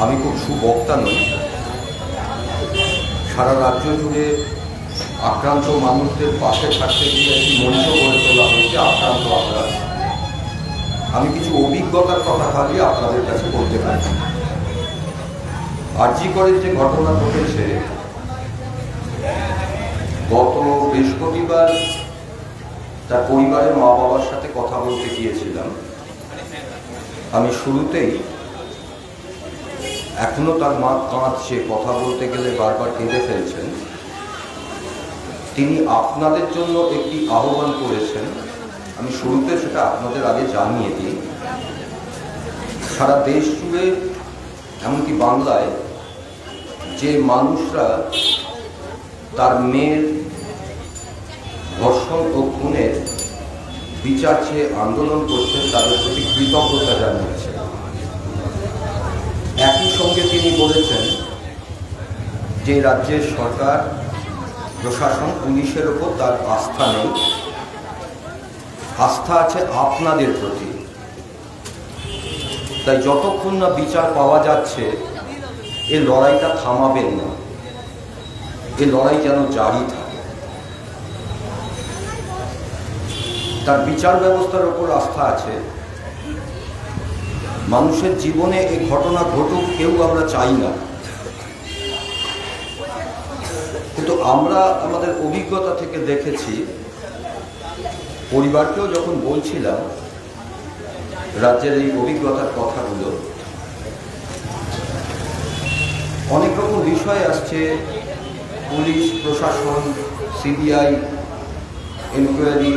আমি খুব সুবক্তা নই। সারা রাজ্য জুড়ে আক্রান্ত মানুষদের পাশে থাকতে গিয়ে একটি মঞ্চ গড়ে তোলা হয়েছে আক্রান্ত আমরা। আমি কিছু অভিজ্ঞতার কথা খালি আপনাদের কাছে বলতে পারি। আরজি করের যে ঘটনা ঘটেছে, গত বৃহস্পতিবার তার পরিবারের মা বাবার সাথে কথা বলতে গিয়েছিলাম। আমি শুরুতেই, এখনো তার মা কাঁদছে, কথা বলতে গেলে বারবার কেঁদে ফেলছেন। তিনি আপনাদের জন্য একটি আহ্বান করেছেন, আমি শুরুতে সেটা আপনাদের আগে জানিয়ে দিই। সারা দেশ জুড়ে, এমনকি বাংলায়, যে মানুষরা তার মেয়ের ধর্ষণ ও খুনের বিচার চেয়ে আন্দোলন করছেন, তাদের প্রতি কৃতজ্ঞতা জানিয়েছেন। একই সঙ্গে তিনি বলেছেন যে রাজ্যের সরকার, প্রশাসন, পুলিশের ওপর তার আস্থা নেই, আস্থা আছে আপনাদের প্রতি। তাই যতক্ষণ না বিচার পাওয়া যাচ্ছে, এই লড়াইটা থামাবেন না, এই লড়াই যেন জারি থাকে। তার বিচার ব্যবস্থার ওপর আস্থা আছে। মানুষের জীবনে এই ঘটনা ঘটুক, কেউ আমরা চাই না, কিন্তু আমরা আমাদের অভিজ্ঞতা থেকে দেখেছি, পরিবারকেও যখন বলছিলাম রাজ্যের এই অভিজ্ঞতার কথাগুলো, অনেক রকম বিষয় আসছে। পুলিশ, প্রশাসন, সিবিআই, এনকোয়ারি।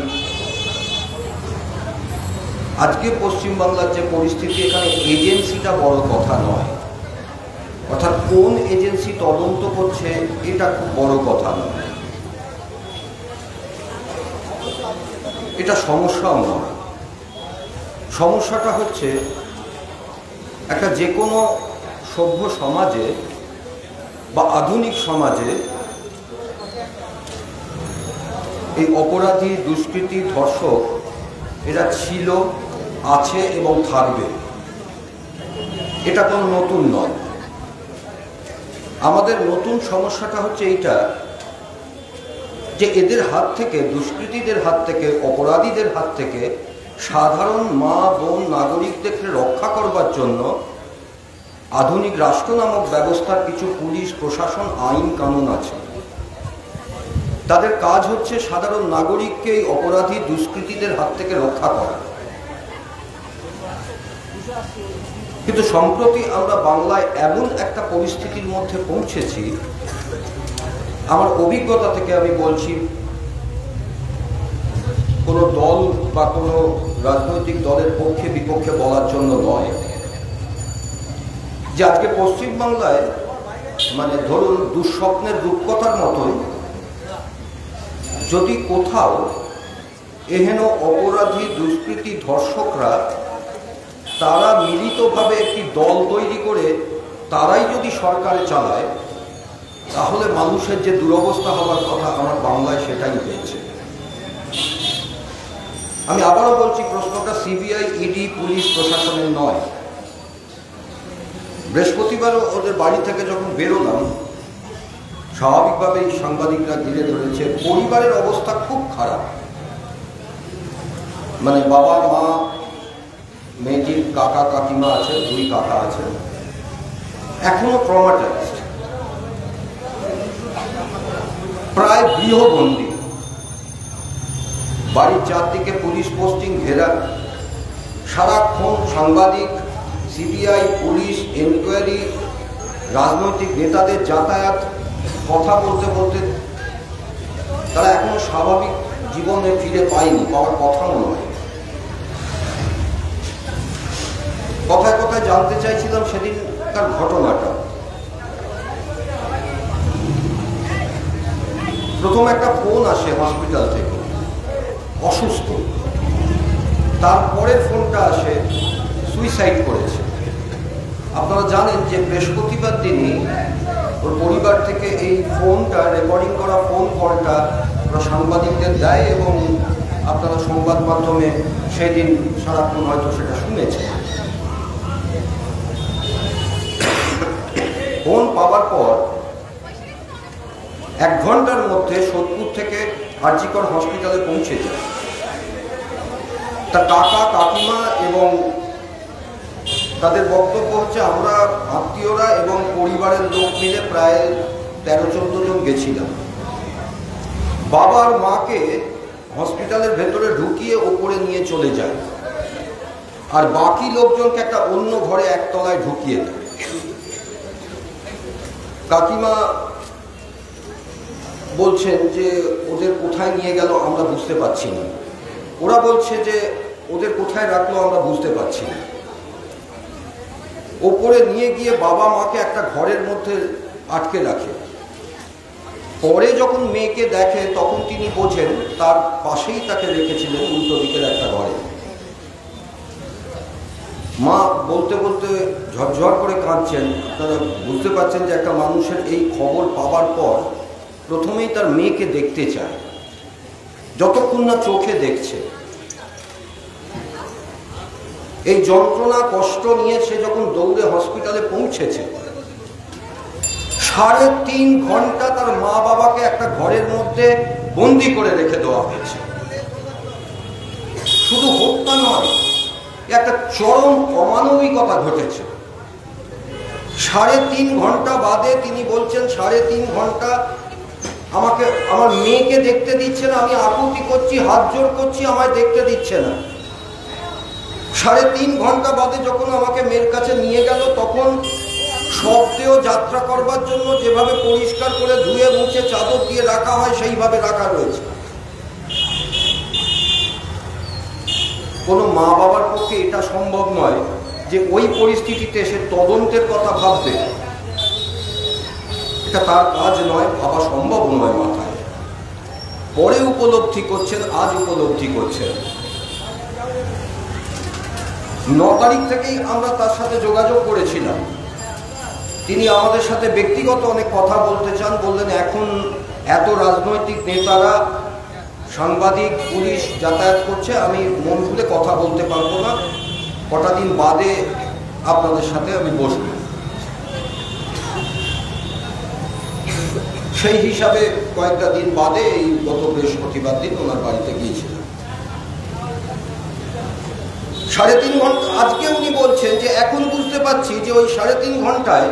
আজকে পশ্চিমবাংলার যে পরিস্থিতি, এখানে এজেন্সিটা বড় কথা নয়, অর্থাৎ কোন এজেন্সি তদন্ত করছে এটা খুব বড় কথা নয়, এটা সমস্যাও নয়। সমস্যাটা হচ্ছে একটা যে কোনো সভ্য সমাজে বা আধুনিক সমাজে এই অপরাধী, দুষ্কৃতী, ধর্ষক এরা ছিল, আছে এবং থাকবে। এটা কোনো নতুন নয়। আমাদের নতুন সমস্যাটা হচ্ছে এইটা যে এদের হাত থেকে, দুষ্কৃতীদের হাত থেকে, অপরাধীদের হাত থেকে সাধারণ মা বোন নাগরিকদেরকে রক্ষা করবার জন্য আধুনিক রাষ্ট্র নামক ব্যবস্থার কিছু পুলিশ, প্রশাসন, আইন কানুন আছে। তাদের কাজ হচ্ছে সাধারণ নাগরিককে এই অপরাধী, দুষ্কৃতীদের হাত থেকে রক্ষা করা। কিন্তু সম্প্রতি আমরা বাংলায় এমন একটা পরিস্থিতির মধ্যে পৌঁছেছি, আমার অভিজ্ঞতা থেকে আমি বলছি, কোনো দল বা কোনো রাজনৈতিক দলের পক্ষে বিপক্ষে বলার জন্য নয়, যে আজকে পশ্চিমবাংলায়, মানে ধরুন দুঃস্বপ্নের রূপকথার মতোই, যদি কোথাও এহেন অপরাধী, দুষ্কৃতী, ধর্ষকরা তারা মিলিতভাবে একটি দল তৈরি করে তারাই যদি সরকারে চালায়, তাহলে মানুষের যে দুরবস্থা হবার কথা আমার বাংলায় সেটাই হয়েছে। আমি আবারও বলছি, প্রশ্নটা সিবিআই, ইডি, পুলিশ, প্রশাসনের নয়। বৃহস্পতিবারও ওদের বাড়ি থেকে যখন বেরোলাম, স্বাভাবিকভাবেই সাংবাদিকরা ঘিরে ধরেছে। পরিবারের অবস্থা খুব খারাপ, মানে বাবা, মা, মেয়েটির কাকা, কাকিমা আছে, 2 কাকা আছে, এখনো ট্রমাটাইজড, প্রায় গৃহবন্দী। বাড়ির চারদিকে পুলিশ পোস্টিং ঘেরা, সারাক্ষণ সাংবাদিক, সিবিআই, পুলিশ, এনকোয়ারি, রাজনৈতিক নেতাদের যাতায়াত, কথা বলতে বলতে তারা এখনো স্বাভাবিক জীবনে ফিরে পায়নি, পাওয়ার কথাও নয়। কথায় কথায় জানতে চাইছিলাম সেদিনকার ঘটনাটা। প্রথম একটা ফোন আসে হসপিটাল থেকে, অসুস্থ। তারপরে ফোনটা আসে সুইসাইড করেছে। আপনারা জানেন যে বৃহস্পতিবার দিনই ওর পরিবার থেকে এই ফোনটা, রেকর্ডিং করা ফোন কলটা সাংবাদিকদের দেয় এবং আপনারা সংবাদ মাধ্যমে সেদিন সারাক্ষণ হয়তো সেটা শুনেছেন। ফোন পাওয়ার পর 1 ঘন্টার মধ্যে সোদপুর থেকে আরজিকর হসপিটালে পৌঁছে যায়। তার কাকা কাকিমা এবং তাদের বক্তব্য হচ্ছে আমরা আত্মীয়রা এবং পরিবারের লোক মিলে প্রায় 13-14 জন গেছিলাম। বাবার মাকে হসপিটালের ভেতরে ঢুকিয়ে ওপরে নিয়ে চলে যায়, আর বাকি লোকজনকে একটা অন্য ঘরে একতলায় ঢুকিয়ে দেয়। কাকিমা বলছেন যে ওদের কোথায় নিয়ে গেল আমরা বুঝতে পারছি না, ওরা বলছে যে ওদের কোথায় রাখলো আমরা বুঝতে পারছি না। ওপরে নিয়ে গিয়ে বাবা মাকে একটা ঘরের মধ্যে আটকে রাখে। পরে যখন মেয়েকে দেখে তখন তিনি বোঝেন তার পাশেই তাকে রেখেছিলেন উল্টো দিকের একটা ঘরে। মা বলতে বলতে ঝরঝর করে কাঁদছেন। আপনারা বুঝতে পারছেন যে একটা মানুষের এই খবর পাওয়ার পর প্রথমেই তার মেয়েকে দেখতে চায়, যতক্ষণ না চোখে দেখছে। এই যন্ত্রণা কষ্ট নিয়ে সে যখন দৌড়ে হসপিটালে পৌঁছেছে, 3.5 ঘন্টা তার মা বাবাকে একটা ঘরের মধ্যে বন্দি করে রেখে দেওয়া হয়েছে। শুধু হত্যা নয়, একটা চরম অমানবিকতা ঘটেছে। 3.5 ঘন্টা বাদে তিনি বলছেন 3.5 ঘন্টা আমাকে আমার মেয়েকে দেখতে দিচ্ছে না, আমি আকুতি করছি, হাত জোর করছি, আমায় দেখতে দিচ্ছে না। 3.5 ঘন্টা বাদে যখন আমাকে মেয়ের কাছে নিয়ে গেল তখন শব্দেও যাত্রা করবার জন্য যেভাবে পরিষ্কার করে ধুয়ে মুছে চাদর দিয়ে রাখা হয় সেইভাবে রাখা রয়েছে। কোনো মা বাবার পক্ষে এটা সম্ভব নয় যে ওই পরিস্থিতিতে সে তদন্তের কথা ভাববে। এটা তার কাজ নয়, ভাবা সম্ভব নয় মাথায়। পরে উপলব্ধি করছেন, আজ উপলব্ধি করছেন। 9 তারিখ থেকেই আমরা তার সাথে যোগাযোগ করেছিলাম। তিনি আমাদের সাথে ব্যক্তিগত অনেক কথা বলতে চান। বললেন এখন এত রাজনৈতিক নেতারা, সাংবাদিক, পুলিশ যাতায়াত করছে, আমি মন খুলে কথা বলতে পারবো না, কটা দিন বাদে আপনাদের সাথে আমি বসব। সেই হিসাবে কয়েকটা দিন বাদে এই গত বৃহস্পতিবার দিন ওনার বাড়িতে গিয়েছিলাম। 3.5 ঘন্টা আজকে উনি বলছেন যে এখন বুঝতে পারছি যে ওই 3.5 ঘন্টায়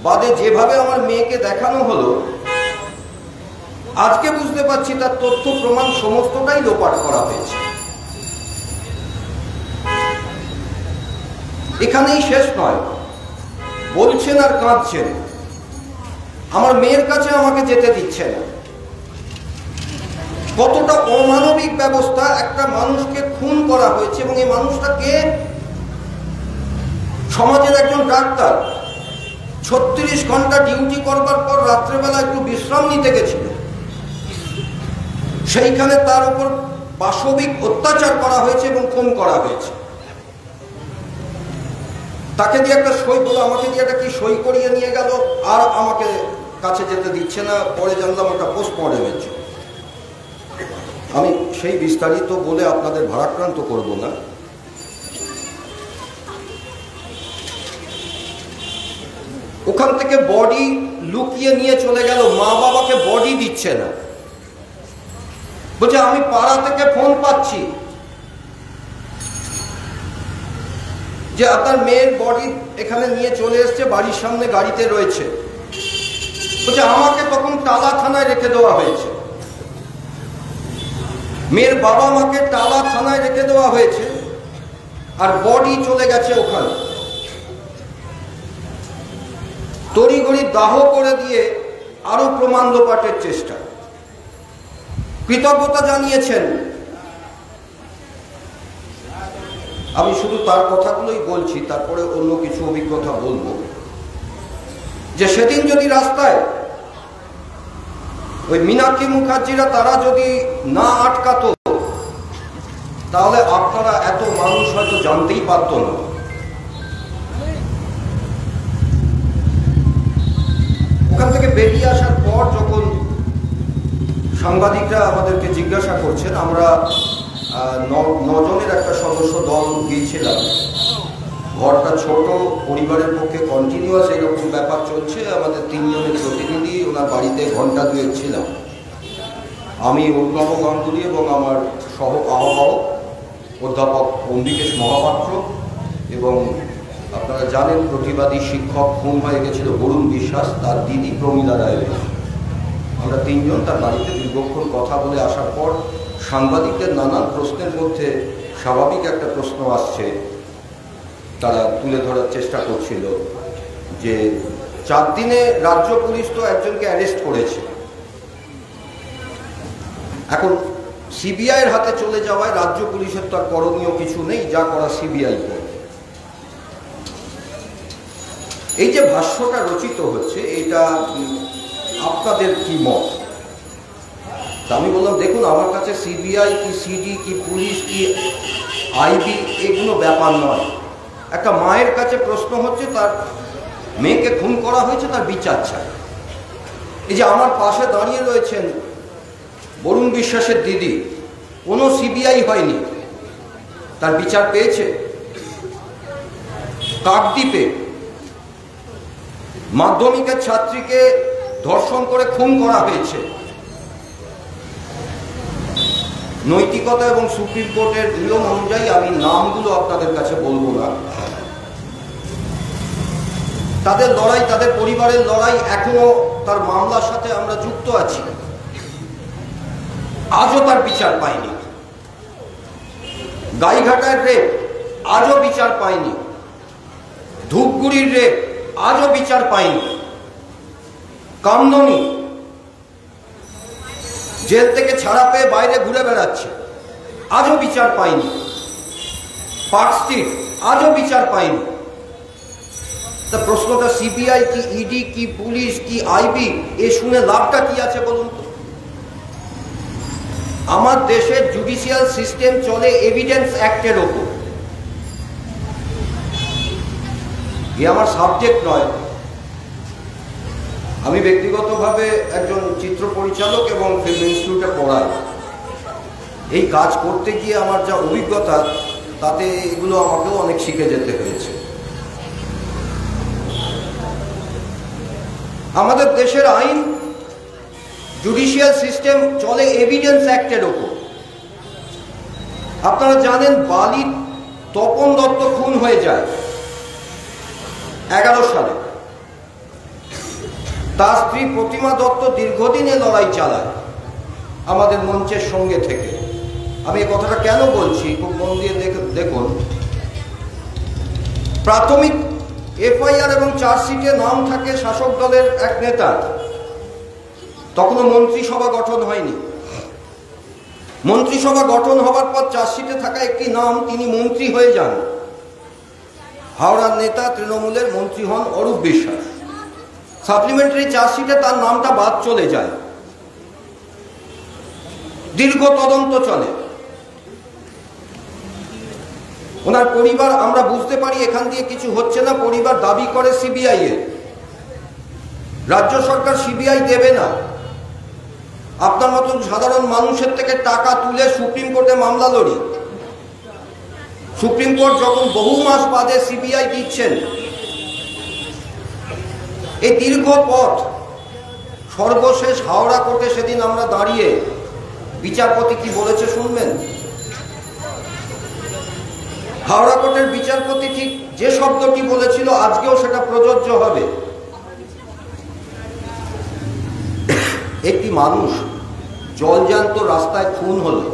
বাদে যেভাবে আমার মেয়েকে দেখানো হলো, আজকে বুঝতে পারছি তার তথ্য প্রমাণ সমস্তটাই লোপাট করা হয়েছে। এখানেই শেষ নয়, বলছেন আর কাঁদছেন, আমার মেয়ের কাছে আমাকে যেতে দিচ্ছে না। কতটা অমানবিক ব্যবস্থা! একটা মানুষকে খুন করা হয়েছে এবং এই মানুষটা কে? সমাজের একজন ডাক্তার। 36 ঘন্টা ডিউটি করবার পর রাত্রেবেলা একটু বিশ্রাম নিতে গেছিল, সেইখানে তার উপর পাশবিক অত্যাচার করা হয়েছে এবং খুন করা হয়েছে। তাকে দিয়ে একটা সই বলে আমাকে দিয়ে একটা কি সই করিয়ে নিয়ে গেল, আর আমাকে কাছে যেতে দিচ্ছে না। পরে জানলাম ওটা পোস্টমর্টেমের জন্য। আমি সেই বিস্তারিত বলে আপনাদের ভারাক্রান্ত করব না। ওখান থেকে বডি লুকিয়ে নিয়ে চলে গেল, মা বাবাকে বডি দিচ্ছে না। বলছে আমি পাড়া থেকে ফোন পাচ্ছি যে আপনার মেয়ের বডি এখানে নিয়ে চলে এসছে, বাড়ির সামনে গাড়িতে রয়েছে। বলছে আমাকে তখন টালা থানায় রেখে দেওয়া হয়েছে। মেয়ের বাবা মাকে টালা থানায় রেখে দেওয়া হয়েছে, আর বডি চলে গেছে ওখানে। তড়িঘড়ি দাহ করে দিয়ে আরো প্রমাণ লোপাটের চেষ্টা। কৃতজ্ঞতা জানিয়েছেন। আমি শুধু তার কথাগুলোই বলছি, তারপরে অন্য কিছু অভিজ্ঞতা বলবো। যে সেদিন যদি রাস্তায় ওই মীনাক্ষী মুখার্জিরা তারা যদি না আটকাতো, তাহলে আপনারা এত মানুষ হয়তো জানতেই পারত না। ওখান থেকে বেরিয়ে আসার পর যখন সাংবাদিকরা আমাদেরকে জিজ্ঞাসা করছেন, আমরা 9 জনের একটা সদস্য দল গিয়েছিলাম ঘরটা ছোট, পরিবারের পক্ষে কন্টিনিউয়াস এরকম ব্যাপার চলছে। আমাদের 3 জনের প্রতিনিধি ওনার বাড়িতে ঘন্টা 2 ছিলাম, আমি অভিভাবক গাঙ্গুলি এবং আমার সহ আহ্বায়ক অধ্যাপক অম্বিকেশ মহাপাত্র, এবং আপনারা জানেন প্রতিবাদী শিক্ষক খুন হয়ে গেছিল বরুণ বিশ্বাস, তার দিদি প্রমীলা রায়। আমরা 3 জন তার বাড়িতে দীর্ঘক্ষণ কথা বলে আসার পর সাংবাদিকদের নানান প্রশ্নের মধ্যে স্বাভাবিক একটা প্রশ্ন আসছে, তারা তুলে ধরার চেষ্টা করছিল যে 4 দিনে রাজ্য পুলিশ তো একজনকে অ্যারেস্ট করেছে, এখন সিবিআইয়ের হাতে চলে যাওয়ায় রাজ্য পুলিশের তো আর করণীয় কিছু নেই, যা করা সিবিআই করে। এই যে ভাষ্যটা রচিত হচ্ছে, এটা আপনাদের কি মত? আমি বললাম, দেখুন, আমার কাছে সিবিআই কি সিডি কি পুলিশ কি আইবি এগুলো ব্যাপার নয়। একটা মায়ের কাছে প্রশ্ন হচ্ছে, তার মেয়েকে খুন করা হয়েছে, তার বিচার চাই। এই যে আমার পাশে দাঁড়িয়ে রয়েছেন বরুণ বিশ্বাসের দিদি, কোনো সিবিআই হয়নি, তার বিচার পেয়েছে। কাকদ্বীপে মাধ্যমিকের ছাত্রীকে ধর্ষণ করে খুন করা হয়েছে, নৈতিকতা এবং সুপ্রিম কোর্টের নিয়ম অনুযায়ী আমি নামগুলো আপনাদের কাছে বলবো না, তাদের লড়াই, তাদের পরিবারের লড়াই, এখনো তার মামলার সাথে আমরা যুক্ত আছি, আজও তার বিচার পাইনি। গাইঘাটার রেপ আজও বিচার পাইনি, ধূপগুড়ির রেপ আজও বিচার পাইনি, কামদনি জেল থেকে ছাড়া পেয়ে বাইরে ঘুরে বেড়াচ্ছে, আজও বিচার পাইনি, পার্ক স্ট্রিট আজও বিচার পাইনি। তা প্রশ্নটা সিবিআই কি ইডি কি পুলিশ কি আইবি, এ শুনে লাভটা কি আছে বলুন তো? আমার দেশের জুডিশিয়াল সিস্টেম চলে এভিডেন্স অ্যাক্টের ওপর। এ আমার সাবজেক্ট নয়, আমি ব্যক্তিগতভাবে একজন চিত্র পরিচালক এবং ফিল্ম ইনস্টিটিউটে পড়াই। এই কাজ করতে গিয়ে আমার যা অভিজ্ঞতা, তাতে এগুলো আমাকেও অনেক শিখে যেতে হয়েছে। আমাদের দেশের আইন, জুডিশিয়াল সিস্টেম চলে এভিডেন্স অ্যাক্টের ওপর। আপনারা জানেন, বালির তপন দত্ত খুন হয়ে যায় 11 সালে, তার স্ত্রী প্রতিমা দত্ত দীর্ঘদিনে লড়াই চালায় আমাদের মঞ্চের সঙ্গে থেকে। আমি এই কথাটা কেন বলছি, খুব মন দিয়ে দেখুন। প্রাথমিক এফআইআর এবং চার্জশিটে নাম থাকে শাসক দলের এক নেতার, তখনও মন্ত্রিসভা গঠন হয়নি। মন্ত্রিসভা গঠন হবার পর চার্জশিটে থাকা একটি নাম, তিনি মন্ত্রী হয়ে যান। হাওড়ার নেতা, তৃণমূলের মন্ত্রী হন অরূপ বিশ্বাস। সাপ্লিমেন্টারি চার্জশিটে তার নামটা বাদ চলে যায়। দীর্ঘ তদন্ত চলে। ওনার পরিবার, আমরা বুঝতে পারি এখান দিয়ে কিছু হচ্ছে না, পরিবার দাবি করে সিবিআই এর। রাজ্য সরকার সিবিআই দেবে না, আপনার মতন সাধারণ মানুষের থেকে টাকা তুলে সুপ্রিম কোর্টে মামলা লড়ি। সুপ্রিম কোর্ট যখন বহু মাস বাদে সিবিআই দিচ্ছেন, এই দীর্ঘ পথ, সর্বশেষ হাওড়া কোর্টে সেদিন আমরা দাঁড়িয়ে বিচারপতি কি বলেছে শুনবেন? হাওড়া কোর্টের বিচারপতি ঠিক যে শব্দটি বলেছিল, আজকেও সেটা প্রযোজ্য হবে। একটি মানুষ জলজ্যান্ত রাস্তায় খুন হলো,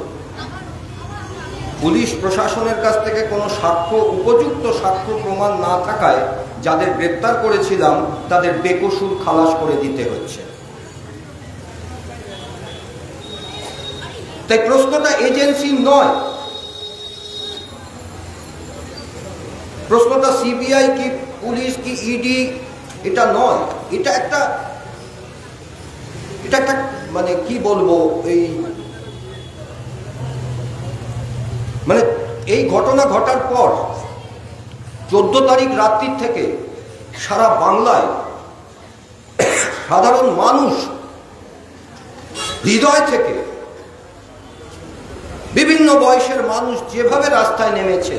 পুলিশ প্রশাসনের কাছ থেকে কোনো সাক্ষ্য, উপযুক্ত সাক্ষ্য প্রমাণ না থাকায় যাদের গ্রেপ্তার করেছিলাম তাদের বেকসুর খালাস করে দিতে হচ্ছে। তাই প্রশ্নটা এজেন্সি নয়, প্রশ্নটা সিবিআই কি পুলিশ কি ইডি এটা নয়। এটা একটা মানে কি বলবো, মানে এই ঘটনা ঘটার পর 14 তারিখ রাত্রির থেকে সারা বাংলায় সাধারণ মানুষ হৃদয় থেকে, বিভিন্ন বয়সের মানুষ যেভাবে রাস্তায় নেমেছে,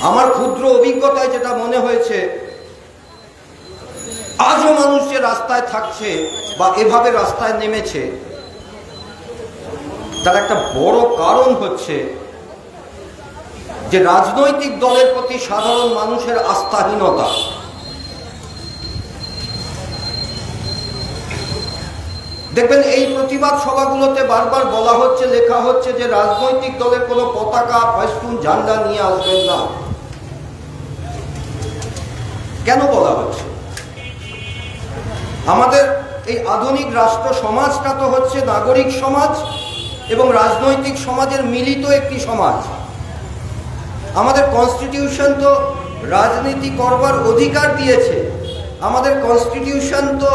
আমার ক্ষুদ্র অভিজ্ঞতায় যেটা মনে হয়েছে, আজও মানুষ যে রাস্তায় থাকছে বা এভাবে রাস্তায় নেমেছে, তার একটা বড় কারণ হচ্ছে যে রাজনৈতিক দলের প্রতি সাধারণ মানুষের আস্থাহীনতা। দেখবেন এই প্রতিবাদ সভাগুলোতে বারবার বলা হচ্ছে, লেখা হচ্ছে যে রাজনৈতিক দলের কোনো পতাকা, ফেস্টুন, ঝান্ডা নিয়ে আসবেন না। কেন বলা হচ্ছে? আমাদের এই আধুনিক রাষ্ট্র সমাজটা তো হচ্ছে নাগরিক সমাজ এবং রাজনৈতিক সমাজের মিলিত একটি সমাজ। আমাদের কনস্টিটিউশন তো রাজনীতি করবার অধিকার দিয়েছে। আমাদের কনস্টিটিউশন তো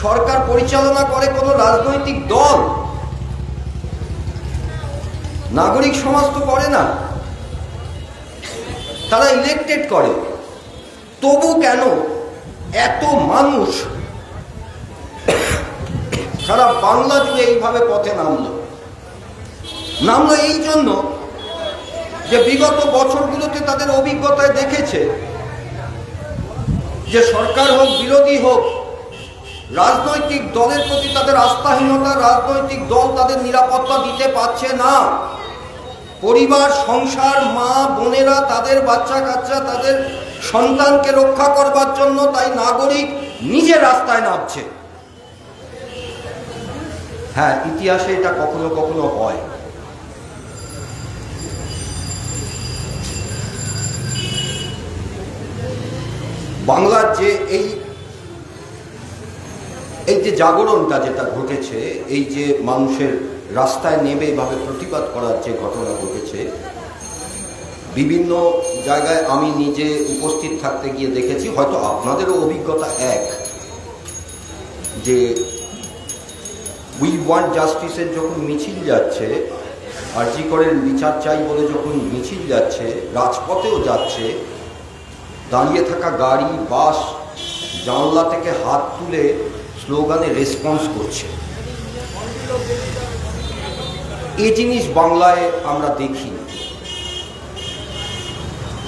সরকার পরিচালনা করে কোনো রাজনৈতিক দল, নাগরিক সমাজ তো করে না, তারা ইলেক্টেড করে। তবু কেন এত মানুষ সারা বাংলা জুড়ে এইভাবে পথে নামলো এই জন্য যে বিগত বছরগুলোতে তাদের অভিজ্ঞতায় দেখেছে যে সরকার হোক, বিরোধী হোক, রাজনৈতিক দলের প্রতি তাদের আস্থাহীনতা, রাজনৈতিক দল তাদের নিরাপত্তা দিতে পারছে না। পরিবার, সংসার, মা বোনেরা তাদের বাচ্চা কাচ্চা, তাদের সন্তানকে রক্ষা করবার জন্য তাই নাগরিক নিজে রাস্তায় নামছে। হ্যাঁ, ইতিহাসে এটা কখনো কখনো হয়। বাংলার যে এই যে জাগরণটা যেটা ঘটেছে, এই যে মানুষের রাস্তায় নেমে এভাবে প্রতিবাদ করার যে ঘটনা ঘটেছে, বিভিন্ন জায়গায় আমি নিজে উপস্থিত থাকতে গিয়ে দেখেছি, হয়তো আপনাদেরও অভিজ্ঞতা এক, যে উই ওয়ান্ট জাস্টিসের যখন মিছিল যাচ্ছে, আরজি করের বিচার চাই বলে যখন মিছিল যাচ্ছে, রাজপথেও যাচ্ছে, দাঁড়িয়ে থাকা গাড়ি, বাস জানলা থেকে হাত তুলে স্লোগানে রেসপন্স করছে। এই জিনিস বাংলায় আমরা দেখি।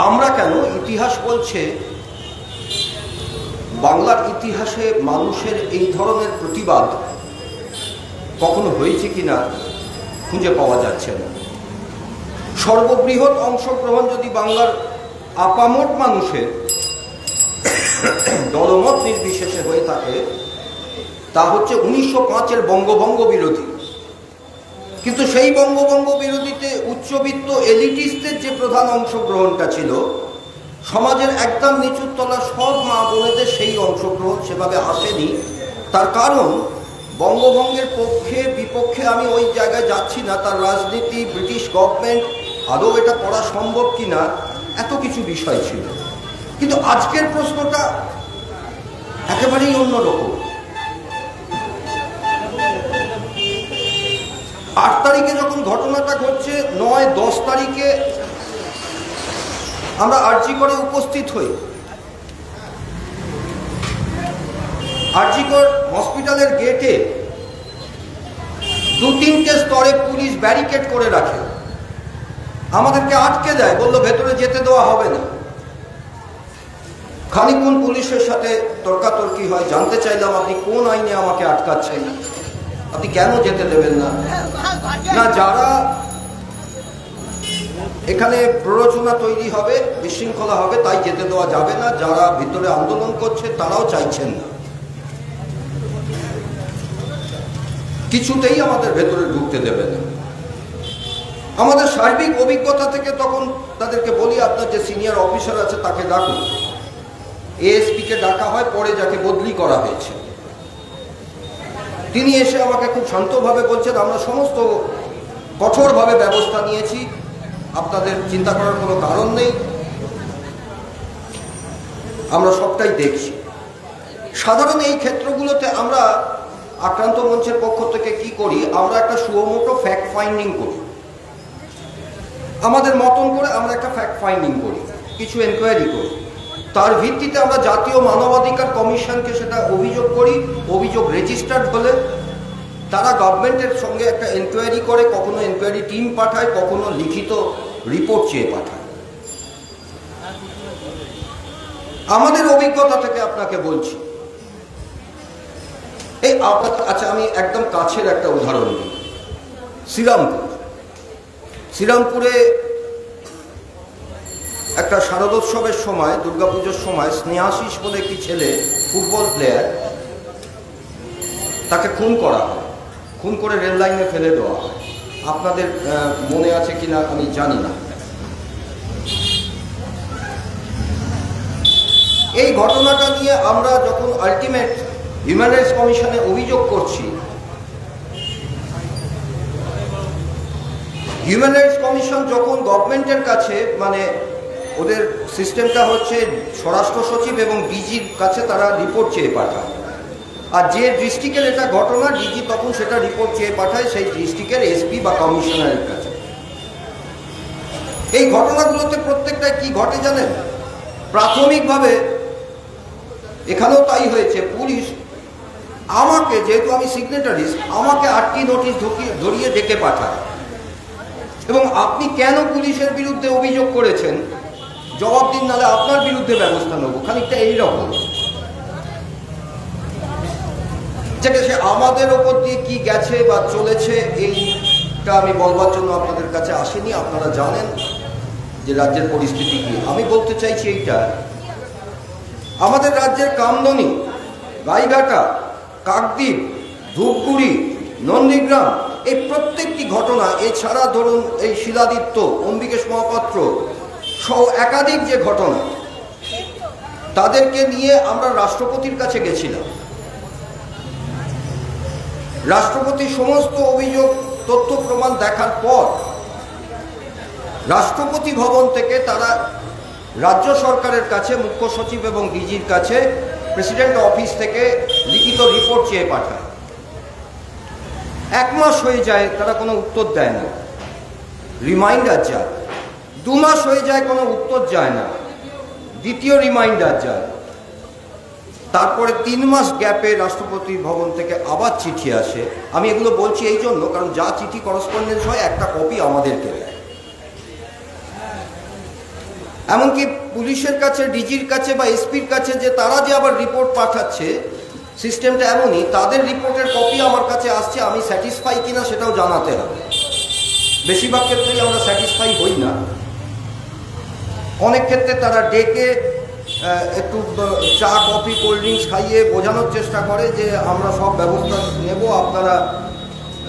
আমরা কেন, ইতিহাস বলছে, বাংলার ইতিহাসে মানুষের এই ধরনের প্রতিবাদ কখনো হয়েছে কিনা খুঁজে পাওয়া যাচ্ছে না। সর্ববৃহৎ অংশগ্রহণ যদি বাংলার আপামোট মানুষের দলমত নির্বিশেষে হয়ে থাকে, তা হচ্ছে 1905-এর বঙ্গভঙ্গ বিরোধী। কিন্তু সেই বঙ্গভঙ্গ বিরোধীতে উচ্চবিত্ত এলিটিস্টদের যে প্রধান অংশগ্রহণটা ছিল, সমাজের একদম নিচুর তলা সব মা বোনেদের সেই অংশগ্রহণ সেভাবে আসেনি। তার কারণ, বঙ্গভঙ্গের পক্ষে বিপক্ষে আমি ওই জায়গায় যাচ্ছি না, তার রাজনীতি, ব্রিটিশ গভর্নমেন্ট, আদৌ এটা করা সম্ভব কিনা, এত কিছু বিষয় ছিল। কিন্তু আজকের প্রশ্নটা একেবারেই অন্যরকম। 8 তারিখে যখন ঘটনাটা ঘটছে, 9-10 তারিখে আমরা আরজি করে উপস্থিত হই। আরজি কর হসপিটালের গেটে 2-3টে স্তরে পুলিশ ব্যারিকেড করে রাখে, আমাদেরকে আটকে দেয়, বললো ভেতরে যেতে দেওয়া হবে না। খানিকক্ষণ পুলিশের সাথে তর্কাতর্কি হয়। জানতে চাইলাম, আপনি কোন আইনে আমাকে আটকাচ্ছেন, আপনি কেন যেতে দেবেন না? না, যারা এখানে প্ররোচনা তৈরি হবে, বিশৃঙ্খলা হবে, তাই যেতে দেওয়া যাবে না। যারা ভিতরে আন্দোলন করছে তারাও চাইছেন না, কিছুতেই আমাদের ভেতরে ঢুকতে দেবে না। আমাদের সার্বিক অভিজ্ঞতা থেকে তখন তাদেরকে বলি, আপনার যে সিনিয়র অফিসার আছে তাকে ডাকুন। এএসপিকে ডাকা হয়, পরে যাকে বদলি করা হয়েছে। তিনি এসে আমাকে খুব শান্তভাবে বলছেন, আমরা সমস্ত কঠোরভাবে ব্যবস্থা নিয়েছি, আপনাদের চিন্তা করার কোনো কারণ নেই, আমরা সবটাই দেখছি। সাধারণ এই ক্ষেত্রগুলোতে আমরা আক্রান্ত মঞ্চের পক্ষ থেকে কি করি, আমরা একটা সুমোটো ফ্যাক্ট ফাইন্ডিং করি, আমাদের মতন করে আমরা একটা ফ্যাক্ট ফাইন্ডিং করি, কিছু এনকোয়ারি করি। তার ভিত্তিতে আমরা জাতীয় মানবাধিকার কমিশনকে সেটা অভিযোগ করি। অভিযোগ রেজিস্টার্ড হলে তারা গভর্নমেন্টের সঙ্গে একটা এনকোয়ারি করে, কখনো এনকোয়ারি টিম পাঠায়, কখনো লিখিত রিপোর্ট চেয়ে পাঠায়। আমাদের অভিজ্ঞতা থেকে আপনাকে বলছি। এই আচ্ছা, আমি একদম কাছের একটা উদাহরণ দিই। শ্রীরামপুরে একটা শারদোৎসবের সময়, দুর্গাপুজোর সময় স্নেহাশিস বলে একটি ছেলে, ফুটবল প্লেয়ার, তাকে খুন করা হয়। খুন করে রেল লাইনে ফেলে দেওয়া হয়। আপনাদের মনে আছে কিনা আমি জানি না। এই ঘটনাটা নিয়ে আমরা যখন আলটিমেট হিউম্যান রাইটস কমিশনে অভিযোগ করছি, হিউম্যান রাইটস কমিশন যখন গভর্নমেন্টের কাছে, মানে ওদের সিস্টেমটা হচ্ছে স্বরাষ্ট্র সচিব এবং ডিজির কাছে তারা রিপোর্ট চেয়ে পাঠায়, আর যে ডিস্ট্রিক্টের এটা ঘটনা ডিজি তখন সেটা রিপোর্ট চেয়ে পাঠায় সেই ডিস্ট্রিক্টের এসপি বা কমিশনারের কাছে। এই ঘটনাগুলোতে প্রত্যেকটাই কি ঘটে জানেন? প্রাথমিকভাবে এখানেও তাই হয়েছে। পুলিশ আমাকে, যেহেতু আমি সিগনেটারিস, আমাকে 8টি নোটিশ ধরিয়ে ডেকে পাঠায় এবং আপনি কেন পুলিশের বিরুদ্ধে অভিযোগ করেছেন জবাব দিন, নাহলে আপনার বিরুদ্ধে ব্যবস্থা নেব। খানিকটা এইরকম, যেটা সে আমাদের ওপর দিয়ে কি গেছে বা চলেছে এইটা আমি বলবার জন্য আপনাদের কাছে আসেনি। আপনারা জানেন যে রাজ্যের পরিস্থিতি কি। আমি বলতে চাইছি এইটা, আমাদের রাজ্যের কামদনি, গাইঘাটা, কাকদ্বীপ, ধূপগুড়ি, নন্দীগ্রাম, এই প্রত্যেকটি ঘটনা, এছাড়া ধরুন এই শিলাদিত্য, অম্বিকেশ মহাপাত্র সহ একাধিক যে ঘটনা, তাদেরকে নিয়ে আমরা রাষ্ট্রপতির কাছে গেছিলাম। রাষ্ট্রপতি সমস্ত অভিযোগ, তথ্য প্রমাণ দেখার পর রাষ্ট্রপতি ভবন থেকে তারা রাজ্য সরকারের কাছে, মুখ্য সচিব এবং ডিজির কাছে, প্রেসিডেন্ট অফিস থেকে লিখিত রিপোর্ট চেয়ে পাঠায়। 1 মাস হয়ে যায়, তারা কোনো উত্তর দেয় না। রিমাইন্ডার যায়, 2 মাস হয়ে যায়, কোনো উত্তর যায় না। দ্বিতীয় রিমাইন্ডার যায়, তারপরে 3 মাস গ্যাপে রাষ্ট্রপতি ভবন থেকে আবার চিঠি আসে। আমি এগুলো বলছি এই জন্য, কারণ যা চিঠি করসপন্ডেন্স হয় একটা কপি আমাদেরকে দেয়। এমনকি পুলিশের কাছে, ডিজির কাছে বা এসপির কাছে যে তারা যে আবার রিপোর্ট পাঠাচ্ছে, সিস্টেমটা এমনই, তাদের রিপোর্টের কপি আমার কাছে আসছে, আমি স্যাটিসফাই কিনা সেটাও জানাতে হবে। বেশিরভাগ ক্ষেত্রেই আমরা স্যাটিসফাই হই না। অনেক ক্ষেত্রে তারা ডেকে একটু চা, কফি, কোল্ড ড্রিঙ্কস খাইয়ে বোঝানোর চেষ্টা করে যে আমরা সব ব্যবস্থা নেব, আপনারা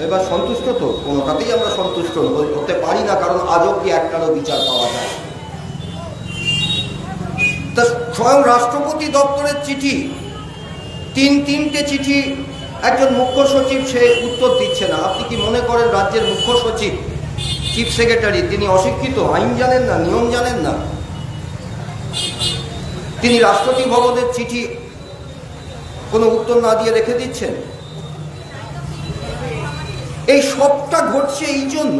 এবার সন্তুষ্ট তো? কোনোটাতেই আমরা সন্তুষ্ট হতে পারি না, কারণ আজও কি একটারও বিচার পাওয়া যায়। তা স্বয়ং রাষ্ট্রপতি দপ্তরের চিঠি, 3টে চিঠি, একজন মুখ্য সচিব সে উত্তর দিচ্ছে না। আপনি কি মনে করেন রাজ্যের মুখ্য সচিব, চিফ সেক্রেটারি, তিনি অশিক্ষিত, আইন জানেন না, নিয়ম জানেন না? তিনি রাষ্ট্রপতি ভবনের চিঠি কোনো উত্তর না দিয়ে রেখে দিচ্ছেন। এই সবটা ঘটছে এই জন্য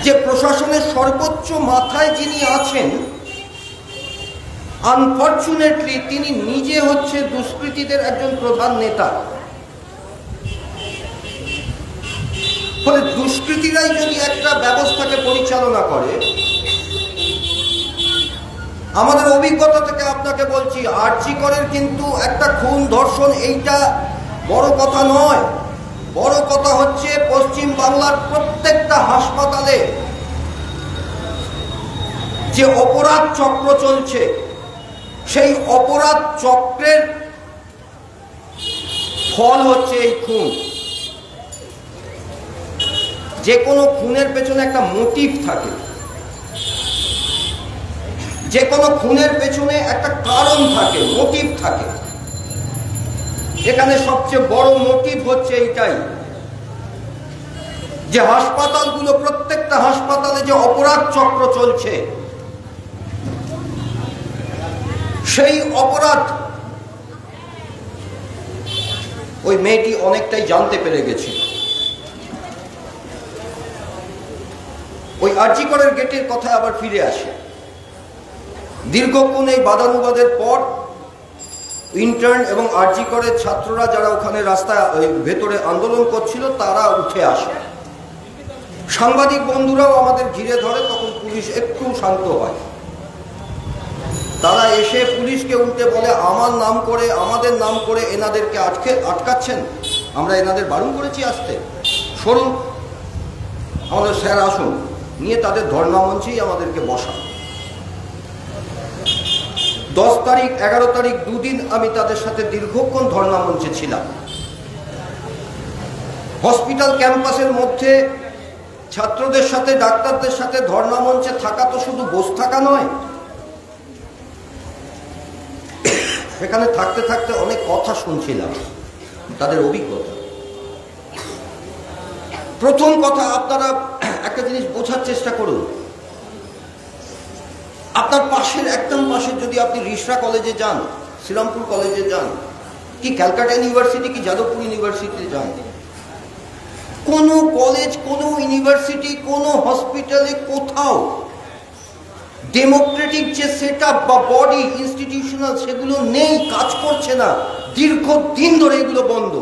যে প্রশাসনের সর্বোচ্চ মাথায় যিনি আছেন, আনফরচুনেটলি তিনি নিজে হচ্ছে দুষ্কৃতীদের একজন প্রধান নেতা। ফলে দুষ্কৃতীরাই যদি একটা ব্যবস্থাকে পরিচালনা করে, আমাদের অভিজ্ঞতা থেকে আপনাকে বলছি, আরজি করের কিন্তু একটা খুন, ধর্ষণ, এইটা বড় কথা নয়। বড় কথা হচ্ছে পশ্চিম বাংলার প্রত্যেকটা হাসপাতালে যে অপরাধ চক্র চলছে, সেই অপরাধ চক্রের ফল হচ্ছে এই খুন। যে কোনো খুনের পেছনে একটা মোটিভ থাকে, যে কোনো খুনের পেছনে একটা কারণ থাকে, মোটিভ থাকে। এখানে সবচেয়ে বড় মোটিভ হচ্ছে এইটাই যে হাসপাতালগুলো, প্রত্যেকটা হাসপাতালে যে অপরাধ চক্র চলছে, সেই অপরাধ ওই মেয়েটি অনেকটাই জানতে পেরে গেছিল। ওই আরজি করের গেটের কথায় আবার ফিরে আসে। দীর্ঘক্ষণ এই বাদানুবাদের পর ইন্টার্ন এবং আরজি করের ছাত্ররা যারা ওখানে রাস্তায় ভেতরে আন্দোলন করছিল, তারা উঠে আসে। সাংবাদিক বন্ধুরাও আমাদের ঘিরে ধরে, তখন পুলিশ একটু শান্ত হয়। এসে পুলিশকে উল্টে বলে আমার নাম করে, আমাদের নাম করে এনাদেরকে আটকাচ্ছেন, আমরা এনাদের বারণ করেছি আসতে, সরুন, আমাদের স্যার আসুন, নিয়ে তাদের ধর্ণা মঞ্চেই আমাদেরকে বসা। 10 তারিখ 11 তারিখ দুদিন আমি তাদের সাথে দীর্ঘক্ষণ ধর্ণা মঞ্চে ছিলাম। হসপিটাল ক্যাম্পাসের মধ্যে ছাত্রদের সাথে ডাক্তারদের সাথে ধর্ণা মঞ্চে থাকা তো শুধু বসে থাকা নয়, সেখানে থাকতে থাকতে অনেক কথা শুনছিলাম, তাদের অভিজ্ঞতা। প্রথম কথা, আপনারা একটা জিনিস বোঝার চেষ্টা করুন, আপনার পাশের একদম পাশের যদি আপনি রিষড়া কলেজে যান, শ্রীরামপুর কলেজে যান, কি ক্যালকাটা ইউনিভার্সিটি কি যাদবপুর ইউনিভার্সিটিতে যান, কোনো কলেজ, কোনো ইউনিভার্সিটি, কোনো হসপিটালে কোথাও ডেমোক্রেটিক যে সেট আপ বা বডি ইনস্টিটিউশনাল সেগুলো নেই, কাজ করছে না, দীর্ঘদিন ধরে এগুলো বন্ধ।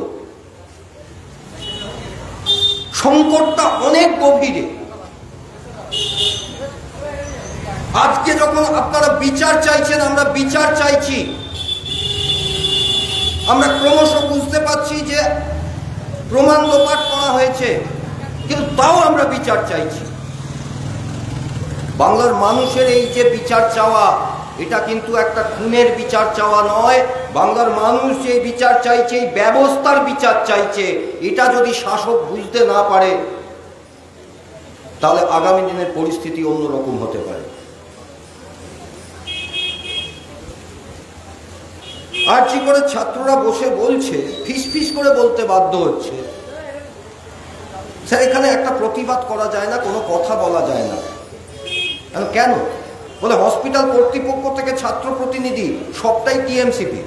সংকটটা অনেক গভীরে। আজকে যখন আপনারা বিচার চাইছেন, আমরা বিচার চাইছি, আমরা ক্রমশ বুঝতে পারছি যে প্রমাণ লোপাট করা হয়েছে, কিন্তু তাও আমরা বিচার চাইছি। বাংলার মানুষের এই যে বিচার চাওয়া, এটা কিন্তু একটা খুনের বিচার চাওয়া নয়। বাংলার মানুষ যে বিচার চাইছে, এই ব্যবস্থার বিচার চাইছে। এটা যদি শাসক বুঝতে না পারে, তাহলে আগামী দিনের পরিস্থিতি অন্যরকম হতে পারে। আর কি করে ছাত্ররা বসে বলছে, ফিস ফিস করে বলতে বাধ্য হচ্ছে, স্যার এখানে একটা প্রতিবাদ করা যায় না, কোনো কথা বলা যায় না। কেন? বলে হসপিটাল কর্তৃপক্ষ থেকে ছাত্র প্রতিনিধি সবটাই টিএমসিপি।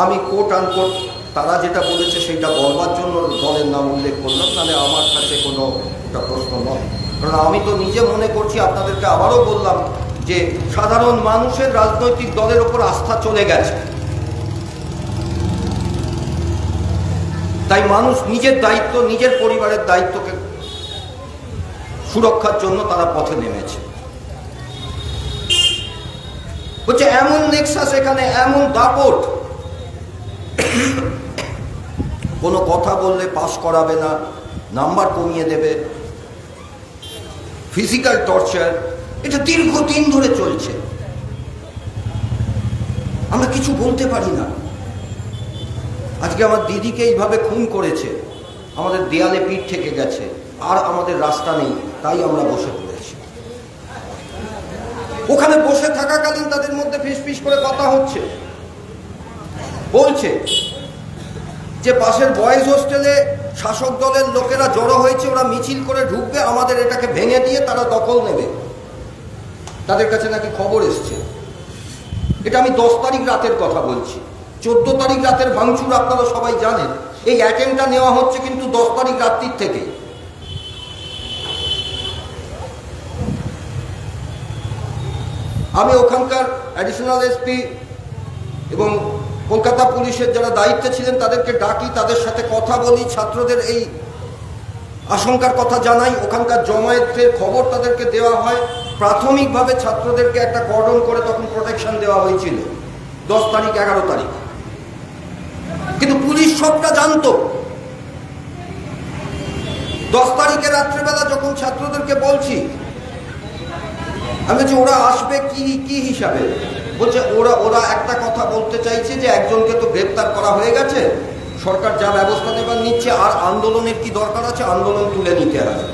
আমি কোট আনকোট তারা যেটা বলেছে সেটা বলবার জন্য দলের নাম উল্লেখ করলাম, নাহলে আমার কাছে কোনো একটা প্রশ্ন নয়। কারণ আমি তো নিজে মনে করছি, আপনাদেরকে আবারও বললাম, যে সাধারণ মানুষের রাজনৈতিক দলের ওপর আস্থা চলে গেছে। তাই মানুষ নিজের দায়িত্ব, নিজের পরিবারের দায়িত্বকে সুরক্ষার জন্য তারা পথে নেমেছে। বলছে এমন নেক্সাস, এখানে এমন দাপট, কোনো কথা বললে পাস করাবে না, নাম্বার কমিয়ে দেবে, ফিজিক্যাল টর্চার, এটা দীর্ঘদিন ধরে চলছে। আমরা কিছু বলতে পারি না। আজকে আমার দিদিকে এইভাবে খুন করেছে, আমাদের দেয়ালে পিঠ থেকে গেছে, আর আমাদের রাস্তা নেই, তাই আমরা বসে পড়েছি। ওখানে বসে থাকাকালীন তাদের মধ্যে ফিসফিস করে কথা হচ্ছে, বলছে যে পাশের বয়েজ হোস্টেলে শাসক দলের লোকেরা জড়ো হয়েছে, ওরা মিছিল করে ঢুকবে, আমাদের এটাকে ভেঙে দিয়ে তারা দখল নেবে। তাদের কাছে নাকি খবর এসছে। এটা আমি 10 তারিখ রাতের কথা বলছি। 14 তারিখ রাতের ভাঙচুর আপনারা সবাই জানেন। এই অ্যাটেম্পটা নেওয়া হচ্ছে কিন্তু 10 তারিখ রাত্রির থেকে। আমি ওখানকার অ্যাডিশনাল এসপি এবং কলকাতা পুলিশের যারা দায়িত্বে ছিলেন তাদেরকে ডাকি, তাদের সাথে কথা বলি, ছাত্রদের এই আশঙ্কার কথা জানাই, ওখানকার জমায়েতের খবর তাদেরকে দেওয়া হয়। প্রাথমিকভাবে ছাত্রদেরকে একটা কর্ডন করে তখন প্রোটেকশন দেওয়া হয়েছিল 10 তারিখ 11 তারিখ, কিন্তু পুলিশ সবটা জানতো। 10 তারিখে রাত্রেবেলা যখন ছাত্রদেরকে বলছি, আমি বলছি ওরা আসবে কি হিসাবে, বলছে ওরা একটা কথা বলতে চাইছে যে একজনকে তো গ্রেপ্তার করা হয়ে গেছে, সরকার যা ব্যবস্থা নেবার নিচ্ছে, আর আন্দোলনের কি দরকার আছে, আন্দোলন তুলে নিতে হবে।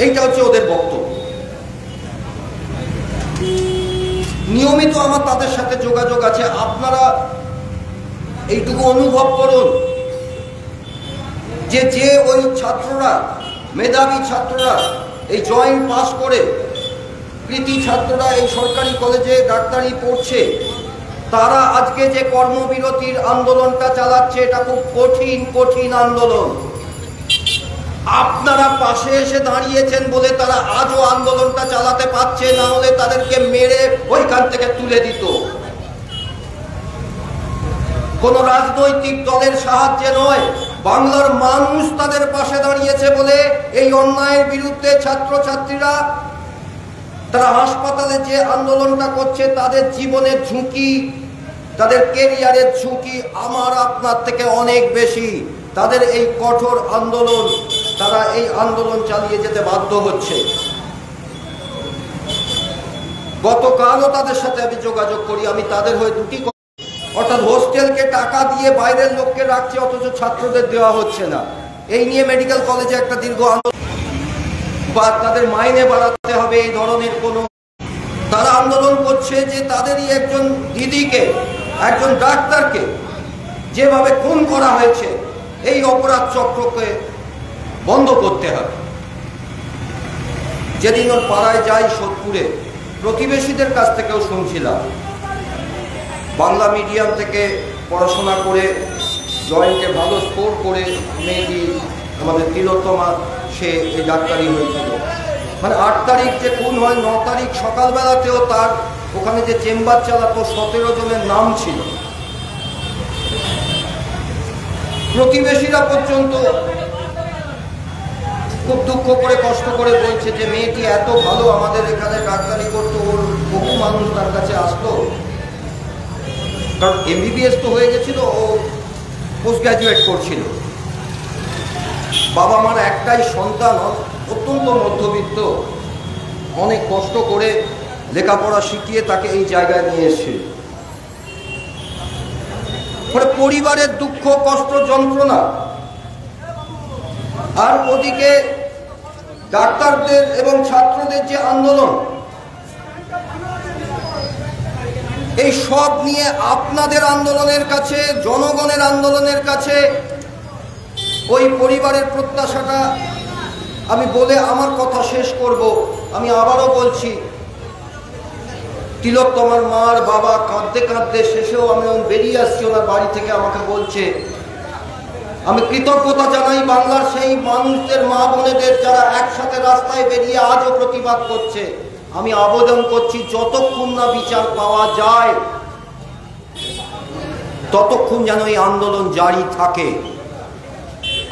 এইটা হচ্ছে ওদের বক্তব্য। নিয়মিত আমার তাদের সাথে যোগাযোগ আছে। আপনারা এইটুকু অনুভব করুন যে ওই ছাত্ররা, মেধাবী ছাত্ররা, এই জয়েন্ট পাস করে কৃতি ছাত্ররা এই সরকারি কলেজে ডাক্তারি পড়ছে, তারা আজকে যে কর্মবিরতির আন্দোলনটা চালাচ্ছে, এটা খুব কঠিন আন্দোলন। আপনারা পাশে এসে দাঁড়িয়েছেন বলে তারা আজও আন্দোলনটা চালাতে পারছে, না হলে তাদেরকে মেরে ওইখান থেকে তুলে দিত। কোন রাজনৈতিক দলের সাহায্যে নয়, বাংলার মানুষ তাদের পাশে দাঁড়িয়েছে বলে এই অন্যায়ের বিরুদ্ধে ছাত্রছাত্রীরা তারা হাসপাতালে যে আন্দোলনটা করছে, তাদের জীবনের ঝুঁকি, তাদের কেরিয়ারের ঝুঁকি আমার আপনার থেকে অনেক বেশি। তাদের এই কঠোর আন্দোলন, তারা এই আন্দোলন চালিয়ে যেতে বাধ্য হচ্ছে। গতকালও তাদের সাথে আমি যোগাযোগ করি, আমি তাদের হয়ে দুটি, অর্থাৎ হোস্টেলকে টাকা দিয়ে বাইরের লোককে রাখছে, অথচ ছাত্রদের দেওয়া হচ্ছে না। এই নিয়ে মেডিকেল কলেজে একটা দীর্ঘ আন্দোলন, বা তাদের মাইনে বাড়াতে হবে, এই ধরনের কোনো, তারা আন্দোলন করছে যে তাদেরই একজন দিদিকে, একজন ডাক্তারকে যেভাবে খুন করা হয়েছে, এই অপরাধ চক্রকে বন্ধ করতে হবে। যেদিন ওর পাড়ায় যাই সোদপুরে, প্রতিবেশীদের কাছ থেকেও শুনছিলাম, বাংলা মিডিয়াম থেকে পড়াশোনা করে জয়েন্টে ভালো স্কোর করে মেয়েটি আমাদের তিলোত্তমা, সে এই ডাক্তারি হয়েছিল। মানে 8 তারিখ যে খুন হয়, 9 তারিখ সকালবেলাতেও তার ওখানে যে চেম্বার চালাতো 17 জনের নাম ছিল। প্রতিবেশীরা পর্যন্ত খুব দুঃখ করে কষ্ট করে বলছে যে মেয়েটি এত ভালো, আমাদের এখানে ডাক্তারি করতো, ওর বহু মানুষ তার কাছে আসতো, কারণ MBBS তো হয়ে গেছিল, ও পোস্ট গ্রাজুয়েট করছিল। বাবা মার একটাই সন্তান, অত্যন্ত মধ্যবিত্ত, অনেক কষ্ট করে লেখাপড়া শিখিয়ে তাকে এই জায়গায় নিয়ে এসেছিল। পরিবারের দুঃখ, কষ্ট, যন্ত্রণা, আর ওদিকে ডাক্তারদের এবং ছাত্রদের যে আন্দোলন, এই সব নিয়ে আপনাদের আন্দোলনের কাছে, জনগণের আন্দোলনের কাছে ওই পরিবারের প্রত্যাশাটা আমি বলে আমার কথা শেষ করব। আমি আবারও বলছি, তিলোত্তমার মার বাবা কাঁদতে কাঁদতে শেষেও আমি বেরিয়ে আসছি ওনার বাড়ি থেকে, আমাকে বলছে আমি কৃতজ্ঞতা জানাই বাংলার সেই মানুষদের, মা বোনেদের যারা একসাথে রাস্তায় বেরিয়ে আজও প্রতিবাদ করছে। আমি আবেদন করছি, যতক্ষণ না বিচার পাওয়া যায় ততক্ষণ যেন এই আন্দোলন জারি থাকে।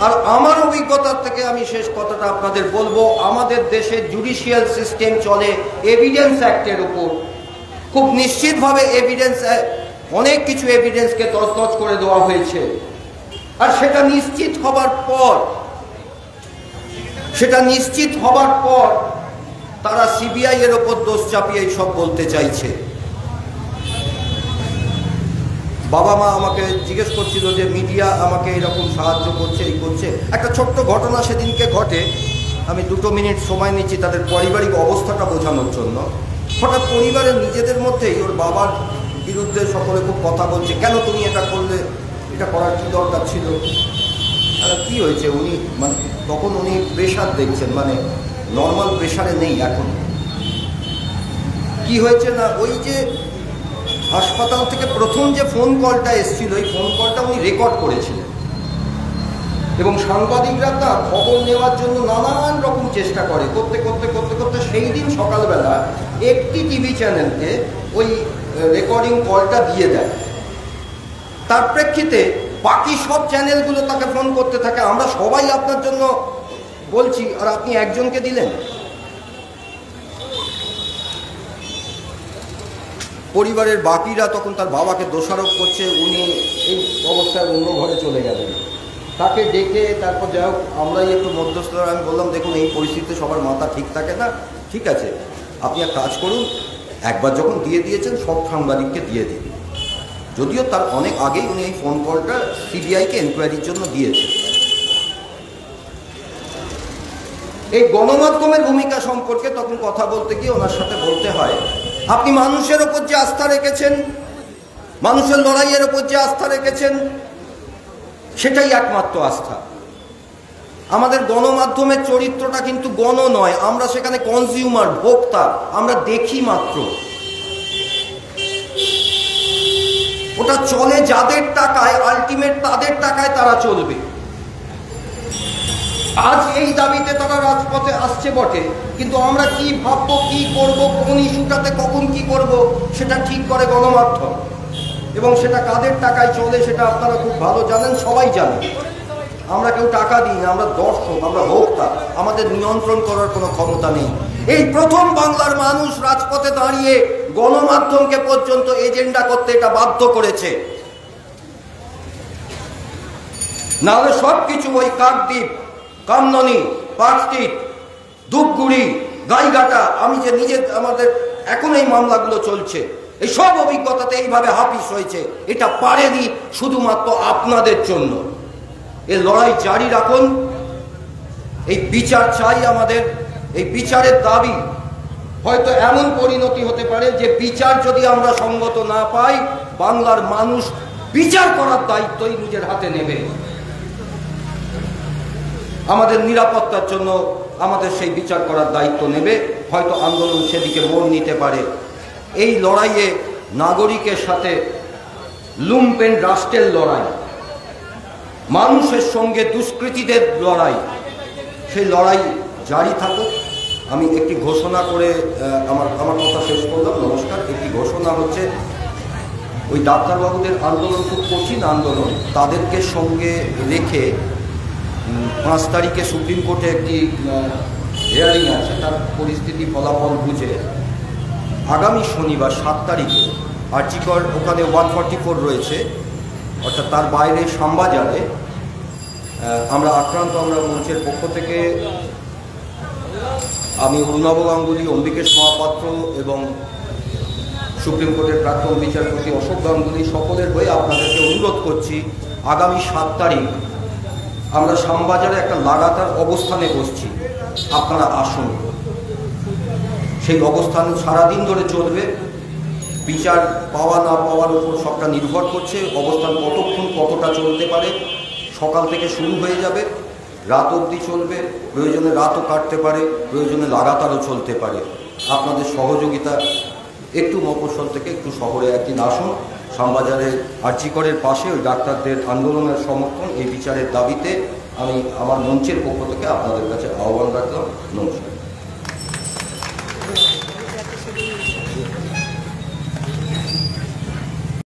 আর আমার অভিজ্ঞতার থেকে আমি শেষ কথাটা আপনাদের বলবো, আমাদের দেশে জুডিশিয়াল সিস্টেম চলে এভিডেন্স অ্যাক্টের উপর। খুব নিশ্চিতভাবে এভিডেন্স, অনেক কিছু এভিডেন্সকে তছনছ করে দেওয়া হয়েছে। আর সেটা নিশ্চিত হবার পর তারা সিবিআই এর ওপর দোষ চাপিয়ে সব বলতে চাইছে। বাবা মা আমাকে জিজ্ঞেস করছিল যে মিডিয়া আমাকে এরকম সাহায্য করছে, এই করছে। একটা ছোট্ট ঘটনা সেদিনকে ঘটে, আমি 2 মিনিট সময় নিচ্ছি তাদের পারিবারিক অবস্থাটা বোঝানোর জন্য। হঠাৎ পরিবারের নিজেদের মধ্যেই ওর বাবার বিরুদ্ধে সকলে খুব কথা বলছে, কেন তুমি এটা করলে, এটা করার কি দরকার ছিল। কি হয়েছে, উনি মানে তখন উনি প্রেশার দেখছেন, মানে নর্মাল প্রেশারে নেই এখন। কি হয়েছে না, ওই যে হাসপাতাল থেকে প্রথম যে ফোন কলটা এসেছিল, ওই ফোন কলটা উনি রেকর্ড করেছিলেন, এবং সাংবাদিকরা তা খবর নেওয়ার জন্য নানান রকম চেষ্টা করে, করতে করতে করতে করতে সেই দিন সকালবেলা একটি টিভি চ্যানেলকে ওই রেকর্ডিং কলটা দিয়ে দেয়। তার প্রেক্ষিতে বাকি সব চ্যানেলগুলো তাকে ফোন করতে থাকে, আমরা সবাই আপনার জন্য বলছি, আর আপনি একজনকে দিলেন। পরিবারের বাকিরা তখন তার বাবাকে দোষারোপ করছে, উনি এই অবস্থায় অন্য ঘরে চলে গেলেন। তাকে ডেকে তারপর যাই হোক আমরাই একটু মধ্যস্থতা, আমি বললাম দেখুন এই পরিস্থিতিতে সবার মাথা ঠিক থাকে না, ঠিক আছে আপনি এক কাজ করুন, একবার যখন দিয়ে দিয়েছেন সব সাংবাদিককে দিয়ে দিন। যদিও তার অনেক আগেই উনি এই ফোন কলটা সিবিআইকে এনকোয়ারির জন্য দিয়েছেন। এই গণমাধ্যমের ভূমিকা সম্পর্কে তখন কথা বলতে গিয়ে ওনার সাথে বলতে হয়, আপনি মানুষের ওপর যে আস্থা রেখেছেন, মানুষের লড়াইয়ের ওপর যে আস্থা রেখেছেন, সেটাই একমাত্র আস্থা। আমাদের গণমাধ্যমের চরিত্রটা কিন্তু গণ নয়, আমরা সেখানে কনজিউমার, ভোক্তা, আমরা দেখি মাত্র। ওটা চলে যাদের টাকায়, আলটিমেট তাদের টাকায় তারা চলবে। আজ এই দাবিতে তারা রাজপথে আসছে বটে, কিন্তু আমরা কি ভাববো, কি করব, কোন ইস্যুটাতে কখন কি করব, সেটা ঠিক করে গণমাধ্যম, এবং সেটা কাদের টাকায় চলে সেটা আপনারা খুব ভালো জানেন, সবাই জানেন। আমরা কেউ টাকা দিই না, আমরা দর্শক, আমরা ভোক্তা, আমাদের নিয়ন্ত্রণ করার কোনো ক্ষমতা নেই। এই প্রথম বাংলার মানুষ রাজপথে দাঁড়িয়ে গণমাধ্যমকে পর্যন্ত এজেন্ডা করতে এটা বাধ্য করেছে। নাহলে সবকিছু ওই কাকদ্বীপ, কামননি, পার্কস্ট্রিট, ধূপগুড়ি, গাইঘাটা, আমি যে নিজে আমাদের এখন এই মামলাগুলো চলছে, এই সব অভিজ্ঞতাতে এইভাবে হাফিস হয়েছে। এটা পারেনি শুধুমাত্র আপনাদের জন্য। এই লড়াই জারি রাখুন। এই বিচার চাই আমাদের, এই বিচারের দাবি। হয়তো এমন পরিণতি হতে পারে যে বিচার যদি আমরা সঙ্গত না পাই, বাংলার মানুষ বিচার করার দায়িত্বই নিজের হাতে নেবে। আমাদের নিরাপত্তার জন্য আমাদের সেই বিচার করার দায়িত্ব নেবে। হয়তো আন্দোলন সেদিকে মোড় নিতে পারে। এই লড়াইয়ে নাগরিকের সাথে লুম্পেন রাষ্ট্রের লড়াই, মানুষের সঙ্গে দুষ্কৃতীদের লড়াই, সেই লড়াই জারি থাকুক। আমি একটি ঘোষণা করে আমার কথা শেষ করলাম। নমস্কার। একটি ঘোষণা হচ্ছে, ওই ডাক্তারবাবুদের আন্দোলন খুব কঠিন আন্দোলন, তাদেরকে সঙ্গে রেখে 5 তারিখে সুপ্রিম কোর্টে একটি হিয়ারিং আছে। তার পরিস্থিতি ফলাফল বুঝে আগামী শনিবার 7 তারিখে আরজিকর, ওখানে 144 রয়েছে, অর্থাৎ তার বাইরে শ্যামবাজারে আমরা মঞ্চের পক্ষ থেকে আমি অরুণাভ গাঙ্গুলি, অম্বিকেশ মহাপাত্র এবং সুপ্রিম কোর্টের প্রাক্তন বিচারপতি অশোক গাঙ্গুলি সকলের হয়ে আপনাদেরকে অনুরোধ করছি, আগামী 7 তারিখ আমরা শ্যামবাজারে একটা লাগাতার অবস্থানে বসছি। আপনারা আসুন। সেই অবস্থান সারাদিন ধরে চলবে। বিচার পাওয়া না পাওয়ার উপর সবটা নির্ভর করছে। অবস্থান কতক্ষণ, কতটা চলতে পারে। সকাল থেকে শুরু হয়ে যাবে, রাত অবধি চলবে। প্রয়োজনে রাতও কাটতে পারে, প্রয়োজনে লাগাতারও চলতে পারে। আপনাদের সহযোগিতা একটু মফস্বল থেকে একটু শহরে একদিন আসুন। শ্যামবাজারে আরজিকরের পাশে ওই ডাক্তারদের আন্দোলনের সমর্থন, এই বিচারের দাবিতে আমি আমার মঞ্চের পক্ষ থেকে আপনাদের কাছে আহ্বান রাখলাম। নমস্কার।